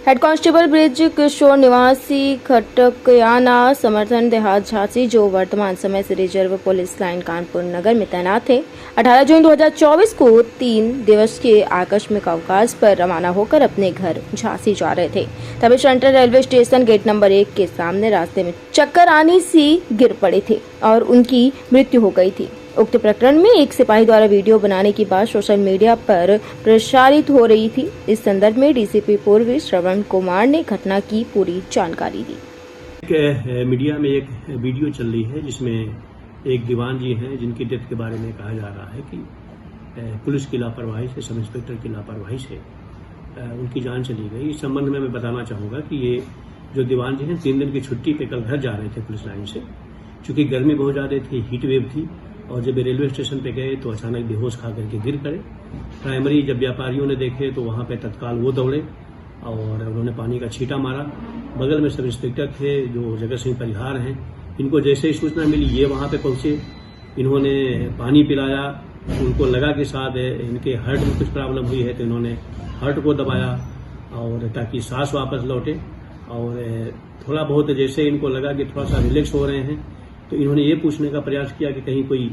Head constable bridge किशोर निवासी खटकयाना समर्थन देहात झांसी जो वर्तमान समय से रिजर्व पुलिस लाइन कानपुर नगर में तैनात थे 18 जून 2024 को 3 दिवस के आकस्मिक अवकाश पर रवाना होकर अपने घर झांसी जा रहे थे। तभी central railway station gate number 1 के सामने रास्ते में चक्कर आने से गिर पड़े थे और उनकी मृत्यु हो गई थी। उक्त प्रकरण में एक सिपाही द्वारा वीडियो बनाने की बात सोशल मीडिया पर प्रसारित हो रही थी। इस संदर्भ में डीसीपी पूर्वी श्रवण कुमार ने घटना की पूरी जानकारी दी। मीडिया में एक वीडियो चल रही है जिसमें एक दीवान जी हैं जिनकी डेथ के बारे में कहा जा रहा है कि पुलिस की लापरवाही से, सब इंस्पेक्टर की लापरवाही से उनकी जान चली गई। इस संबंध में मैं बताना चाहूँगा कि ये जो दीवान जी हैं 3 दिन की छुट्टी पे कल घर जा रहे थे पुलिस लाइन से। चूँकि गर्मी बहुत ज़्यादा थी, हीट वेव थी और जब रेलवे स्टेशन पे गए तो अचानक बेहोश खा करके गिर पड़े। प्राइमरी जब व्यापारियों ने देखे तो वहाँ पे तत्काल वो दौड़े और उन्होंने पानी का छींटा मारा। बगल में सब इंस्पेक्टर थे जो जगत सिंह परिहार हैं, इनको जैसे ही सूचना मिली ये वहाँ पे पहुंचे। इन्होंने पानी पिलाया, उनको लगा कि शायद इनके हार्ट में कुछ प्रॉब्लम हुई है तो इन्होंने हार्ट को दबाया और ताकि सांस वापस लौटे। और थोड़ा बहुत जैसे इनको लगा कि थोड़ा सा रिलैक्स हो रहे हैं तो इन्होंने ये पूछने का प्रयास किया कि कहीं कोई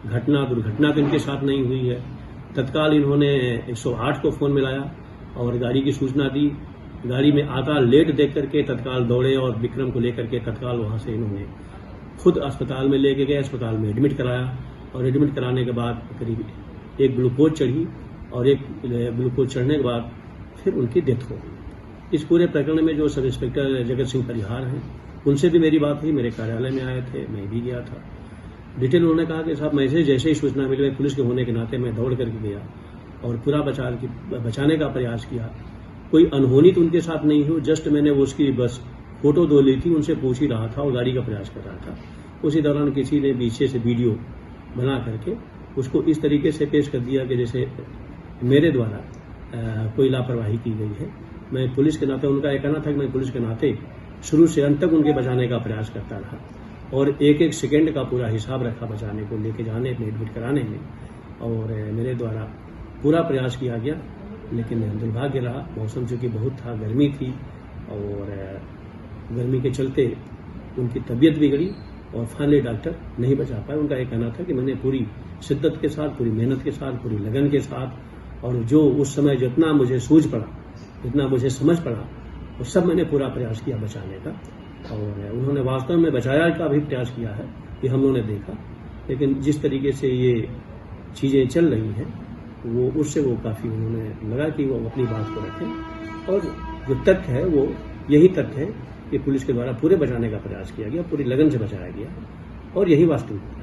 दुर्घटना तो इनके साथ नहीं हुई है। तत्काल इन्होंने 108 को फोन मिलाया और गाड़ी की सूचना दी। गाड़ी में आता लेट देख करके तत्काल दौड़े और विक्रम को लेकर के तत्काल वहां से इन्होंने खुद अस्पताल में लेके गए। अस्पताल में एडमिट कराया और एडमिट कराने के बाद करीब एक ग्लूकोज चढ़ी और एक ग्लूकोज चढ़ने के बाद फिर उनकी डेथ हो गई। इस पूरे प्रकरण में जो सब इंस्पेक्टर जगत सिंह परिहार हैं उनसे भी मेरी बात हुई, मेरे कार्यालय में आए थे, मैं भी गया था। डिटेल उन्होंने कहा कि साहब मैं जैसे ही सूचना मिली, मैं पुलिस के होने के नाते मैं दौड़ करके गया और पूरा बचाने का प्रयास किया। कोई अनहोनी तो उनके साथ नहीं हुई, जस्ट मैंने उसकी बस फोटो दो ली थी, उनसे पूछ ही रहा था और गाड़ी का प्रयास कर रहा था। उसी दौरान किसी ने पीछे से वीडियो बना करके उसको इस तरीके से पेश कर दिया कि जैसे मेरे द्वारा कोई लापरवाही की गई है। मैं पुलिस के नाते, उनका एक कहना था कि मैं पुलिस के नाते शुरू से अंत तक उनके बचाने का प्रयास करता रहा और एक एक सेकंड का पूरा हिसाब रखा बचाने को, लेके जाने में, एडमिट कराने में। और मेरे द्वारा पूरा प्रयास किया गया, लेकिन दुर्भाग्य रहा। मौसम चूंकि बहुत था, गर्मी थी और गर्मी के चलते उनकी तबीयत बिगड़ी और फाइनली डॉक्टर नहीं बचा पाए। उनका एक कहना था कि मैंने पूरी शिद्दत के साथ, पूरी मेहनत के साथ, पूरी लगन के साथ और जो उस समय जितना मुझे सूझ पड़ा, जितना मुझे समझ पड़ा, वो सब मैंने पूरा प्रयास किया बचाने का। और उन्होंने वास्तव में बचाया का भी प्रयास किया है, कि हम लोगों ने देखा। लेकिन जिस तरीके से ये चीज़ें चल रही हैं वो उससे वो काफ़ी उन्होंने लगा कि वो अपनी बात को रखें। और जो तथ्य है वो यही तथ्य है कि पुलिस के द्वारा पूरे बचाने का प्रयास किया गया, पूरी लगन से बचाया गया और यही वास्तविकता है।